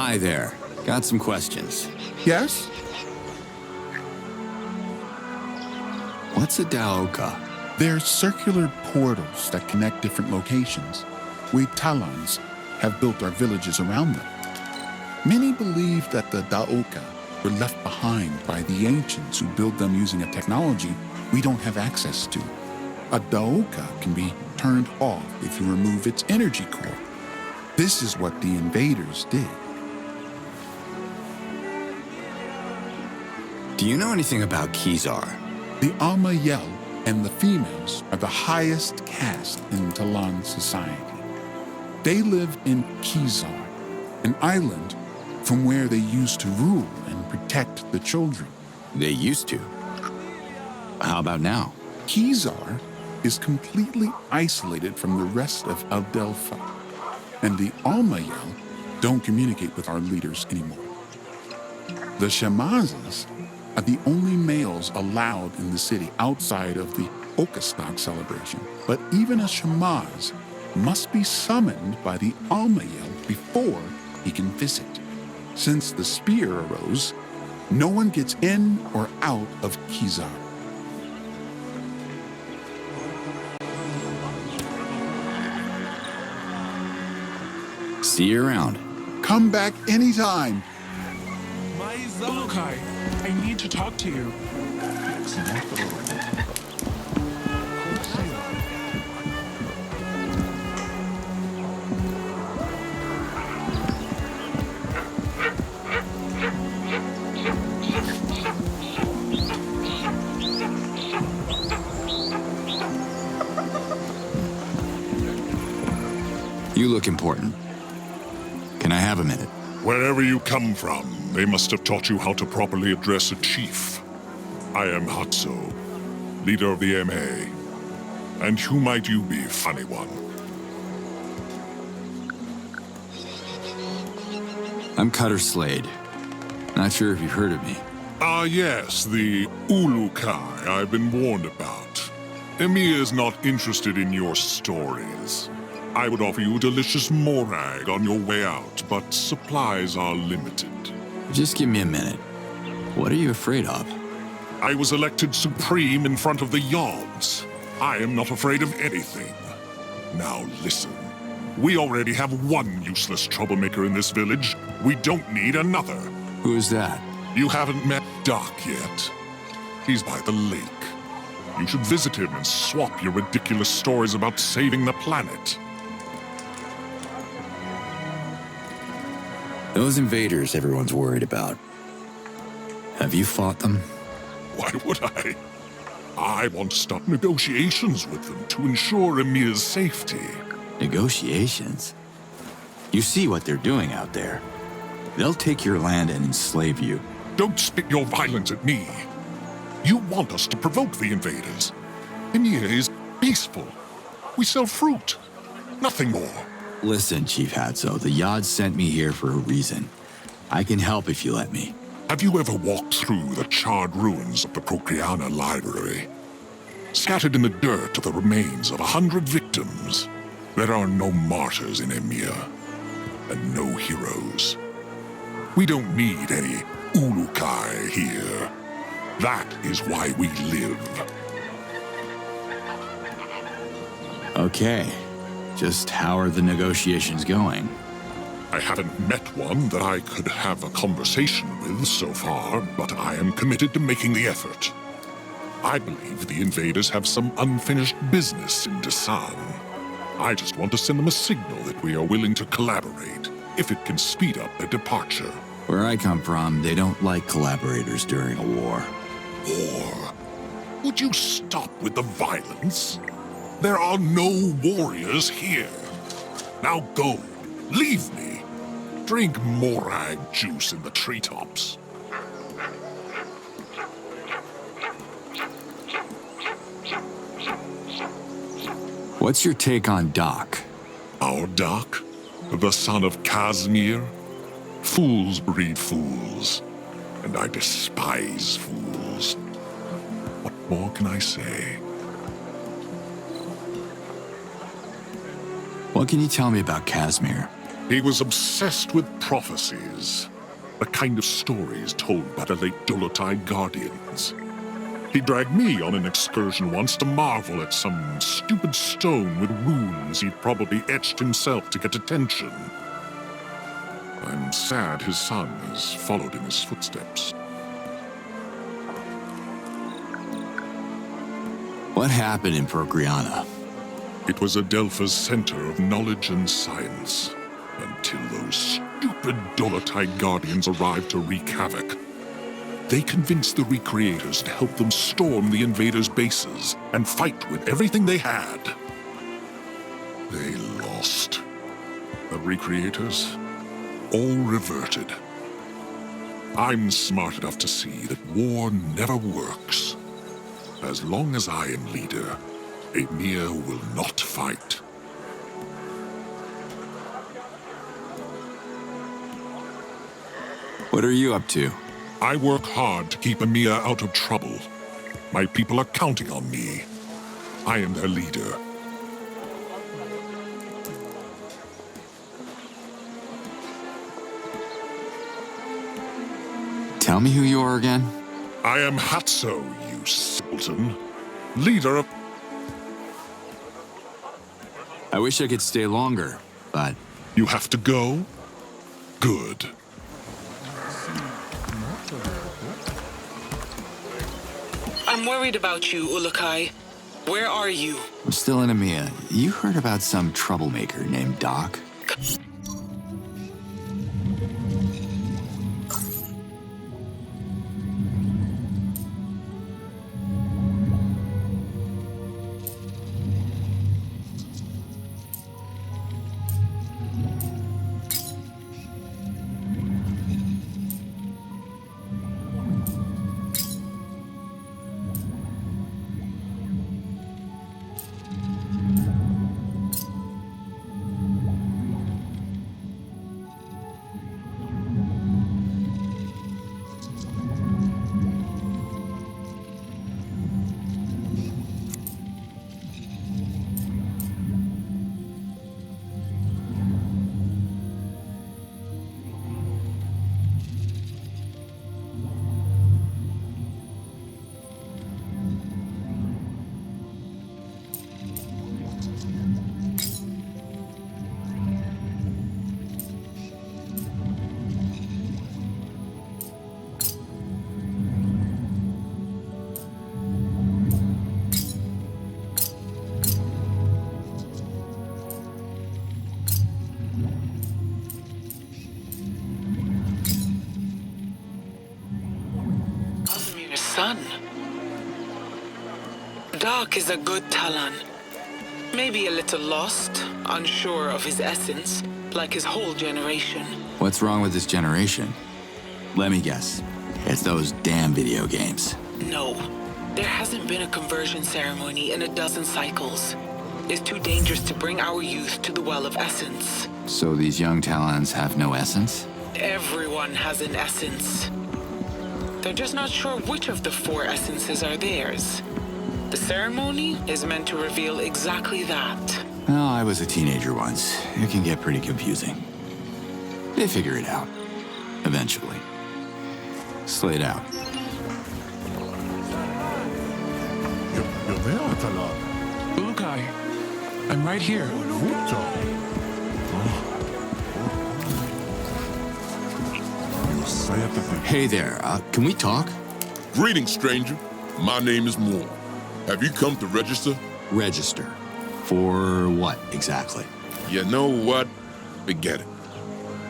Hi there. Got some questions. Yes? What's a Daoka? They're circular portals that connect different locations. We Talans have built our villages around them. Many believe that the Daoka were left behind by the ancients who built them using a technology we don't have access to. A Daoka can be turned off if you remove its energy core. This is what the invaders did. Do you know anything about Kizar? The Amayel and the females are the highest caste in Talan society. They live in Kizar, an island from where they used to rule and protect the children. They used to. How about now? Kizar is completely isolated from the rest of Adelpha, and the Amayel don't communicate with our leaders anymore. The Shamazas are the only males allowed in the city outside of the Okastok celebration. But even a Shamaz must be summoned by the Amayel before he can visit. Since the spear arose, no one gets in or out of Kizar. See you around. Come back anytime. Ulukai, I need to talk to you. You look important. Can I have a minute? Wherever you come from, they must have taught you how to properly address a chief. I am Hazo, leader of the EMEA. And who might you be, funny one? I'm Cutter Slade. Not sure if you've heard of me. Ah yes, the Ulukai I've been warned about. EMEA'S not interested in your stories. I would offer you a delicious morag on your way out, but supplies are limited. Just give me a minute. What are you afraid of? I was elected supreme in front of the Yods. I am not afraid of anything. Now listen. We already have one useless troublemaker in this village. We don't need another. Who is that? You haven't met Doc yet. He's by the lake. You should visit him and swap your ridiculous stories about saving the planet. Those invaders everyone's worried about. Have you fought them? Why would I? I want to start negotiations with them to ensure EMEA'S safety. Negotiations? You see what they're doing out there. They'll take your land and enslave you. Don't spit your violence at me. You want us to provoke the invaders. EMEA is peaceful. We sell fruit. Nothing more. Listen, Chief Hazo, the Yods sent me here for a reason. I can help if you let me. Have you ever walked through the charred ruins of the Procreana Library? Scattered in the dirt are the remains of 100 victims. There are no martyrs in EMEA, and no heroes. We don't need any Ulukai here. That is why we live. Okay. Just how are the negotiations going? I haven't met one that I could have a conversation with so far, but I am committed to making the effort. I believe the invaders have some unfinished business in Dasan. I just want to send them a signal that we are willing to collaborate, if it can speed up their departure. Where I come from, they don't like collaborators during a war. War? Would you stop with the violence? There are no warriors here. Now go. Leave me. Drink morag juice in the treetops. What's your take on Doc? Our Doc? The son of Kazmir? Fools breed fools. And I despise fools. What more can I say? What can you tell me about Kazmir? He was obsessed with prophecies, the kind of stories told by the late Dolotai guardians. He dragged me on an excursion once to marvel at some stupid stone with runes he'd probably etched himself to get attention. I'm sad his son has followed in his footsteps. What happened in Procreana? It was Adelpha's center of knowledge and science, until those stupid Dolotai guardians arrived to wreak havoc. They convinced the recreators to help them storm the invaders' bases and fight with everything they had. They lost. The recreators all reverted. I'm smart enough to see that war never works. As long as I am leader, EMEA will not fight. What are you up to? I work hard to keep EMEA out of trouble. My people are counting on me. I am their leader. Tell me who you are again? I am Hazo, you simpleton. Leader of... I wish I could stay longer, but... You have to go? Good. I'm worried about you, Ulukai. Where are you? I'm still in EMEA. You heard about some troublemaker named Doc? Son. Doc is a good Talan. Maybe a little lost, unsure of his essence, like his whole generation. What's wrong with this generation? Let me guess. It's those damn video games. No. There hasn't been a conversion ceremony in a dozen cycles. It's too dangerous to bring our youth to the Well of Essence. So these young Talans have no essence? Everyone has an essence. They're just not sure which of the 4 essences are theirs. The ceremony is meant to reveal exactly that. Well, I was a teenager once. It can get pretty confusing. They figure it out. Eventually. Slade out. You're there, Talan. Ulukai, I'm right here. Hey there, can we talk? Greetings, stranger. My name is Moore. Have you come to register? Register. For what, exactly? You know what? Forget it.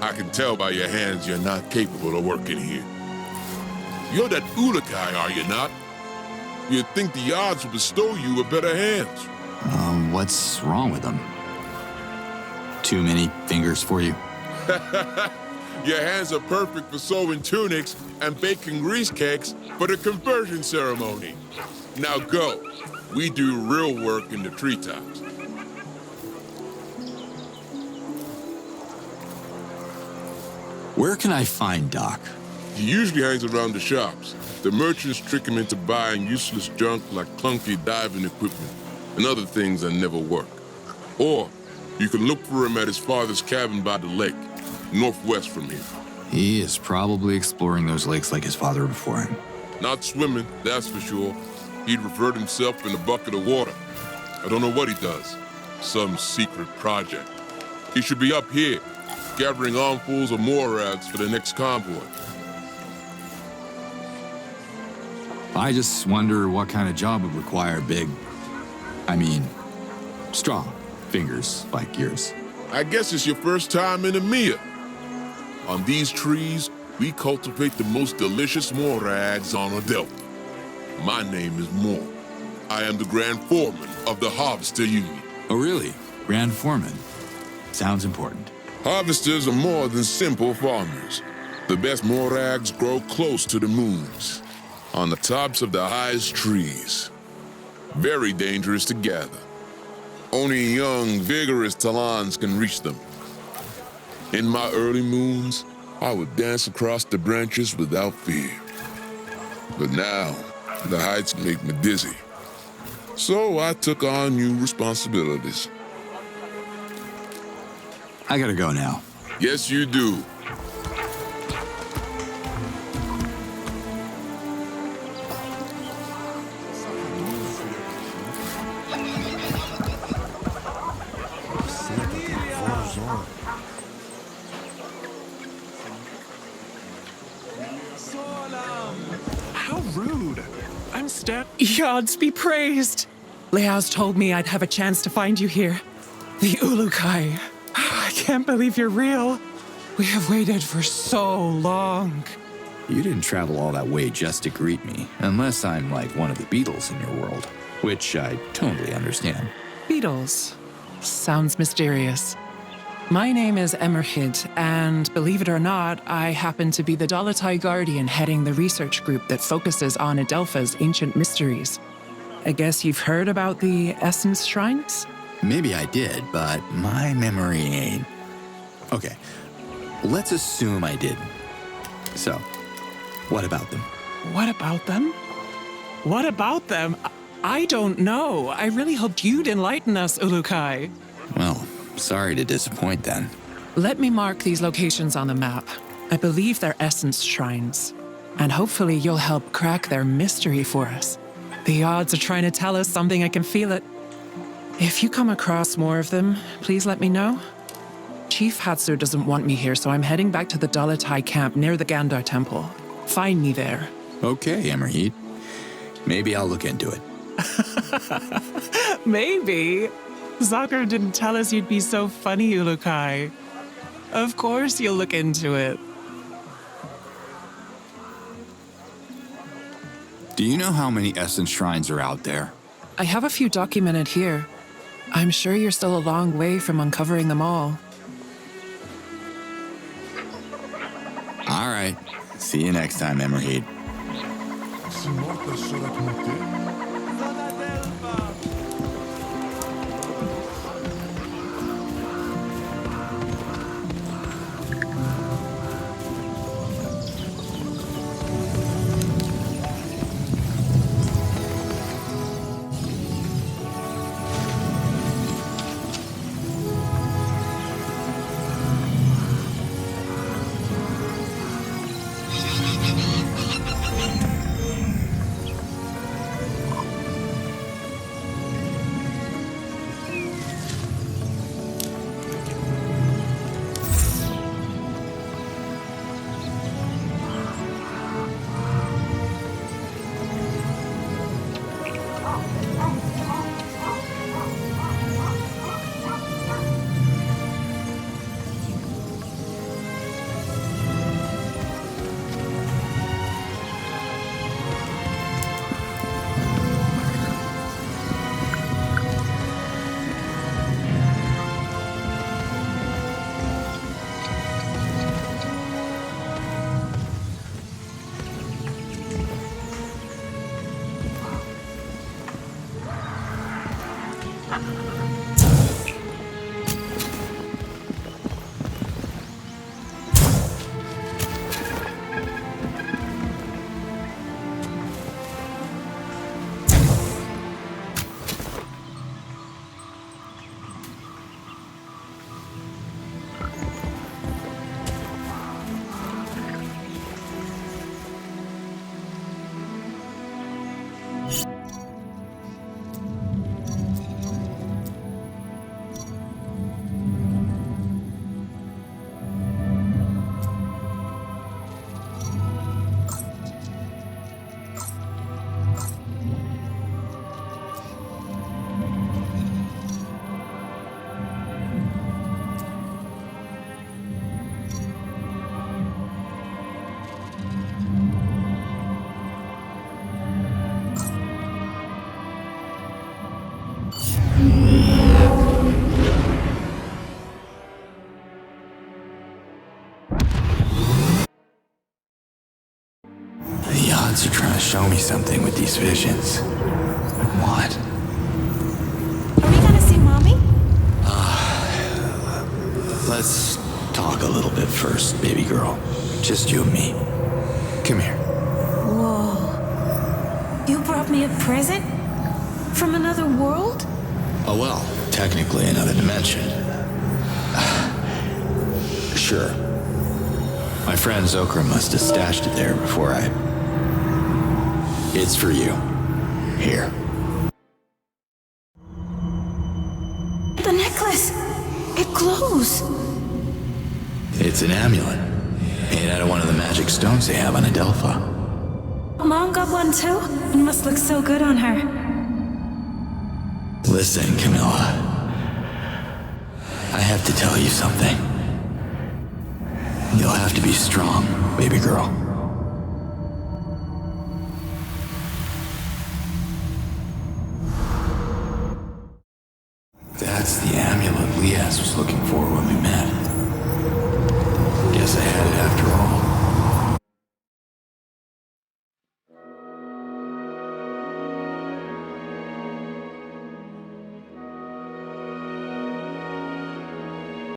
I can tell by your hands you're not capable of working here. You're that Ulukai, are you not? You'd think the Yods would bestow you with better hands. What's wrong with them? Too many fingers for you? Your hands are perfect for sewing tunics and baking grease cakes for the conversion ceremony. Now go. We do real work in the treetops. Where can I find Doc? He usually hangs around the shops. The merchants trick him into buying useless junk like clunky diving equipment and other things that never work. Or You can look for him at his father's cabin by the lake, northwest from here. He is probably exploring those lakes like his father before him. Not swimming, that's for sure. He'd revert himself in a bucket of water. I don't know what he does. Some secret project. He should be up here, gathering armfuls of morags for the next convoy. I just wonder what kind of job would require strong fingers like yours. I guess it's your first time in EMEA. On these trees, we cultivate the most delicious morags on Adelpha. My name is Moore. I am the Grand Foreman of the Harvester Union. Oh, really? Grand Foreman. Sounds important. Harvesters are more than simple farmers. The best morags grow close to the moons, on the tops of the highest trees. Very dangerous to gather. Only young, vigorous Talans can reach them. In my early moons, I would dance across the branches without fear. But now, the heights make me dizzy. So I took on new responsibilities. I gotta go now. Yes, you do. How rude. I'm Yods be praised! Leao's told me I'd have a chance to find you here. The Ulukai. I can't believe you're real. We have waited for so long. You didn't travel all that way just to greet me, unless I'm like one of the Beatles in your world, which I totally understand. Beatles. Sounds mysterious. My name is EMEA'S, and believe it or not, I happen to be the Dalatai Guardian heading the research group that focuses on Adelpha's ancient mysteries. I guess you've heard about the Essence Shrines? Maybe I did, but my memory ain't. Okay, let's assume I didn't. So, what about them? What about them? What about them? I don't know. I really hoped you'd enlighten us, Ulukai. Well, sorry to disappoint then. Let me mark these locations on the map. I believe they're Essence Shrines. And hopefully you'll help crack their mystery for us. The Yods are trying to tell us something, I can feel it. If you come across more of them, please let me know. Chief Hazo doesn't want me here, so I'm heading back to the Dalatai camp near the Gandar Temple. Find me there. Okay, EMEA'S. Maybe I'll look into it. Maybe. Zakar didn't tell us you'd be so funny, Ulukai. Of course you'll look into it. Do you know how many Essence Shrines are out there? I have a few documented here. I'm sure you're still a long way from uncovering them all. All right. See you next time, EMEA'S. Yods are trying to show me something with these visions. What? Are we gonna see Mommy? Let's talk a little bit first, baby girl. Just you and me. Come here. Whoa. You brought me a present? From another world? Oh, well, technically another dimension. Sure. My friend Zokra must have stashed it there before I... It's for you. Here. The necklace! It glows! It's an amulet. Made out of one of the magic stones they have on Adelpha. Mom got one too? It must look so good on her. Listen, Camilla. I have to tell you something. You'll have to be strong, baby girl.